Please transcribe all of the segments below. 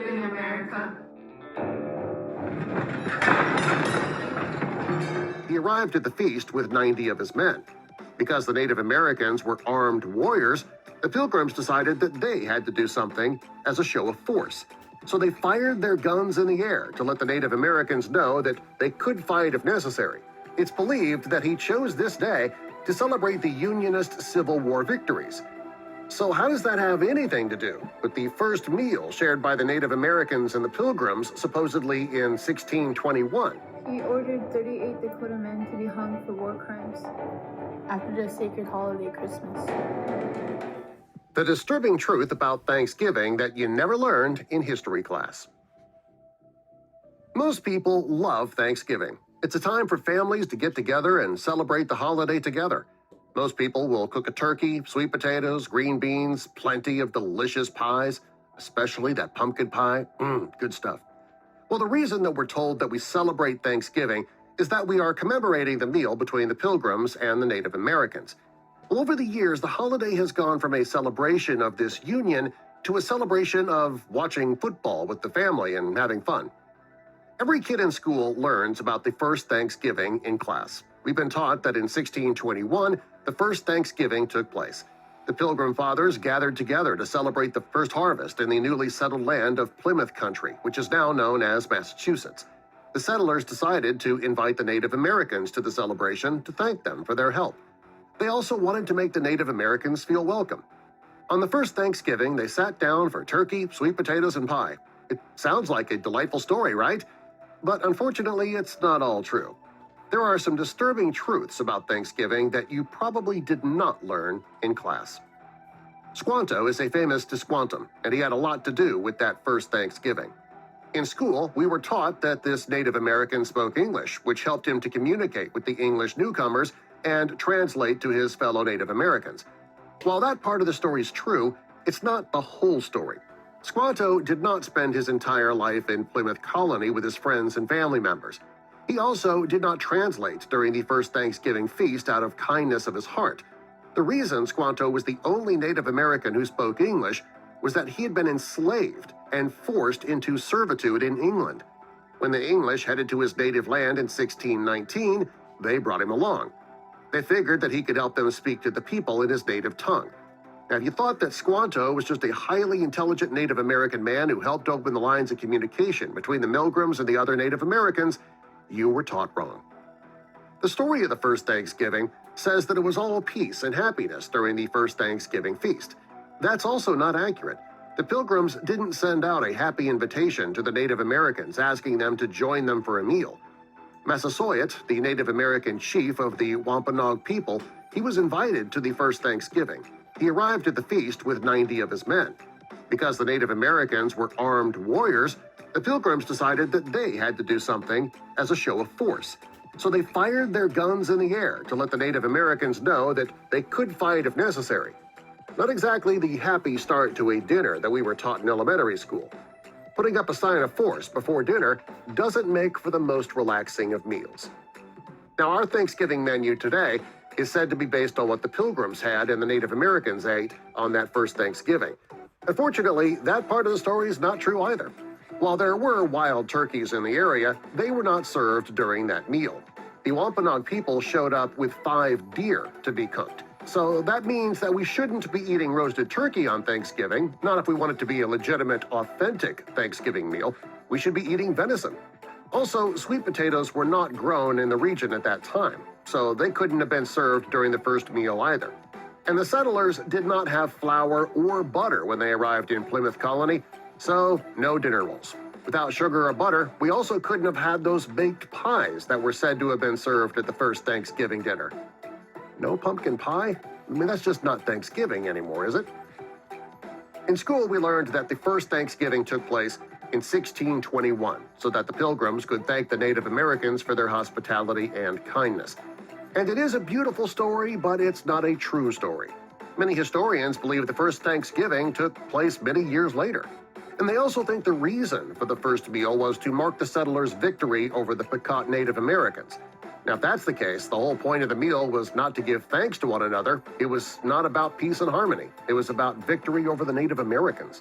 in America. He arrived at the feast with 90 of his men. Because the Native Americans were armed warriors, the Pilgrims decided that they had to do something as a show of force. So they fired their guns in the air to let the Native Americans know that they could fight if necessary. It's believed that he chose this day to celebrate the Unionist Civil War victories. So how does that have anything to do with the first meal shared by the Native Americans and the Pilgrims supposedly in 1621? He ordered 38 Dakota men to be hung for war crimes after the sacred holiday Christmas. The disturbing truth about Thanksgiving that you never learned in history class. Most people love Thanksgiving. It's a time for families to get together and celebrate the holiday together. Most people will cook a turkey, sweet potatoes, green beans, plenty of delicious pies, especially that pumpkin pie. Good stuff. Well, the reason that we're told that we celebrate Thanksgiving is that we are commemorating the meal between the Pilgrims and the Native Americans. Well, over the years, the holiday has gone from a celebration of this union to a celebration of watching football with the family and having fun. Every kid in school learns about the first Thanksgiving in class. We've been taught that in 1621, the first Thanksgiving took place. The Pilgrim Fathers gathered together to celebrate the first harvest in the newly settled land of Plymouth Country, which is now known as Massachusetts. The settlers decided to invite the Native Americans to the celebration to thank them for their help. They also wanted to make the Native Americans feel welcome. On the first Thanksgiving, they sat down for turkey, sweet potatoes, and pie. It sounds like a delightful story, right? But unfortunately, it's not all true. There are some disturbing truths about Thanksgiving that you probably did not learn in class. Squanto is a famous Tisquantum, and he had a lot to do with that first Thanksgiving. In school, we were taught that this Native American spoke English, which helped him to communicate with the English newcomers and translate to his fellow Native Americans. While that part of the story is true, it's not the whole story. Squanto did not spend his entire life in Plymouth Colony with his friends and family members. He also did not translate during the first Thanksgiving feast out of kindness of his heart. The reason Squanto was the only Native American who spoke English was that he had been enslaved and forced into servitude in England. When the English headed to his native land in 1619, they brought him along. They figured that he could help them speak to the people in his native tongue. Now, if you thought that Squanto was just a highly intelligent Native American man who helped open the lines of communication between the Pilgrims and the other Native Americans, you were taught wrong. The story of the first Thanksgiving says that it was all peace and happiness during the first Thanksgiving feast. That's also not accurate. The Pilgrims didn't send out a happy invitation to the Native Americans asking them to join them for a meal. Massasoit, the Native American chief of the Wampanoag people, he was invited to the first Thanksgiving. He arrived at the feast with 90 of his men. Because the Native Americans were armed warriors, the Pilgrims decided that they had to do something as a show of force. So they fired their guns in the air to let the Native Americans know that they could fight if necessary. Not exactly the happy start to a dinner that we were taught in elementary school. Putting up a sign of force before dinner doesn't make for the most relaxing of meals. Now, our Thanksgiving menu today is said to be based on what the Pilgrims had and the Native Americans ate on that first Thanksgiving. Unfortunately, that part of the story is not true either. While there were wild turkeys in the area, they were not served during that meal. The Wampanoag people showed up with 5 deer to be cooked. So that means that we shouldn't be eating roasted turkey on Thanksgiving, not if we want it to be a legitimate, authentic Thanksgiving meal. We should be eating venison. Also, sweet potatoes were not grown in the region at that time, so they couldn't have been served during the first meal either. And the settlers did not have flour or butter when they arrived in Plymouth Colony, so no dinner rolls. Without sugar or butter, we also couldn't have had those baked pies that were said to have been served at the first Thanksgiving dinner. No pumpkin pie? I mean, that's just not Thanksgiving anymore, is it? In school, we learned that the first Thanksgiving took place in 1621, so that the Pilgrims could thank the Native Americans for their hospitality and kindness. And it is a beautiful story, but it's not a true story. Many historians believe the first Thanksgiving took place many years later. And they also think the reason for the first meal was to mark the settlers' victory over the Pequot Native Americans. Now, if that's the case, the whole point of the meal was not to give thanks to one another. It was not about peace and harmony. It was about victory over the Native Americans.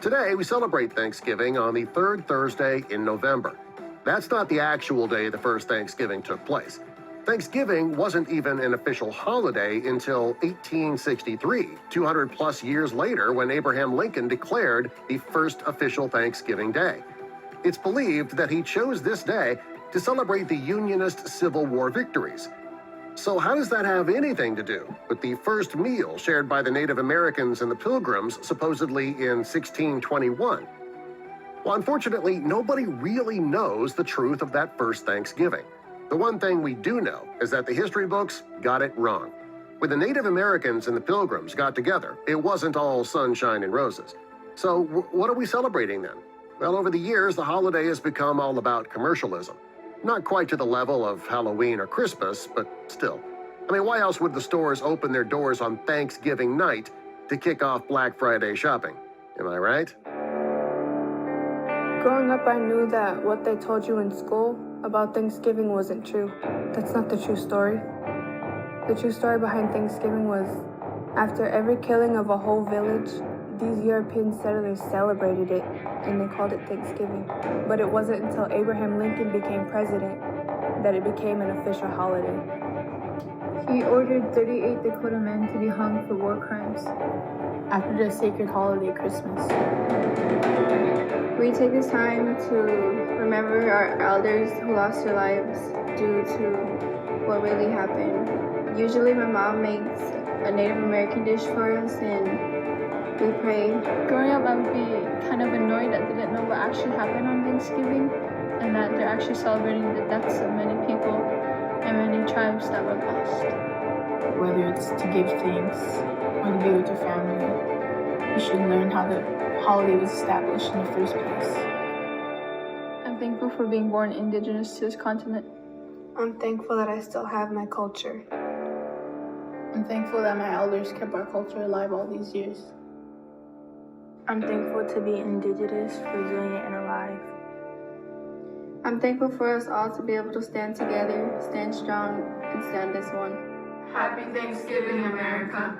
Today, we celebrate Thanksgiving on the third Thursday in November. That's not the actual day the first Thanksgiving took place. Thanksgiving wasn't even an official holiday until 1863, 200 plus years later, when Abraham Lincoln declared the first official Thanksgiving Day. It's believed that he chose this day to celebrate the Unionist Civil War victories. So how does that have anything to do with the first meal shared by the Native Americans and the Pilgrims supposedly in 1621? Well, unfortunately, nobody really knows the truth of that first Thanksgiving. The one thing we do know is that the history books got it wrong. When the Native Americans and the Pilgrims got together, it wasn't all sunshine and roses. So what are we celebrating then? Well, over the years, the holiday has become all about commercialism. Not quite to the level of Halloween or Christmas, but still. I mean, why else would the stores open their doors on Thanksgiving night to kick off Black Friday shopping? Am I right? Growing up, I knew that what they told you in school about Thanksgiving wasn't true. That's not the true story. The true story behind Thanksgiving was, after every killing of a whole village, these European settlers celebrated it, and they called it Thanksgiving. But it wasn't until Abraham Lincoln became president that it became an official holiday. He ordered 38 Dakota men to be hung for war crimes after the sacred holiday Christmas. We take this time to remember our elders who lost their lives due to what really happened. Usually my mom makes a Native American dish for us and we pray. Growing up, I would be kind of annoyed that they didn't know what actually happened on Thanksgiving and that they're actually celebrating the deaths of many people and many tribes that were lost. Whether it's to give thanks or to be with your family, you should learn how the holiday was established in the first place. I'm thankful for being born indigenous to this continent. I'm thankful that I still have my culture. I'm thankful that my elders kept our culture alive all these years. I'm thankful to be indigenous, resilient, and alive. I'm thankful for us all to be able to stand together, stand strong, and stand as one. Happy Thanksgiving, America.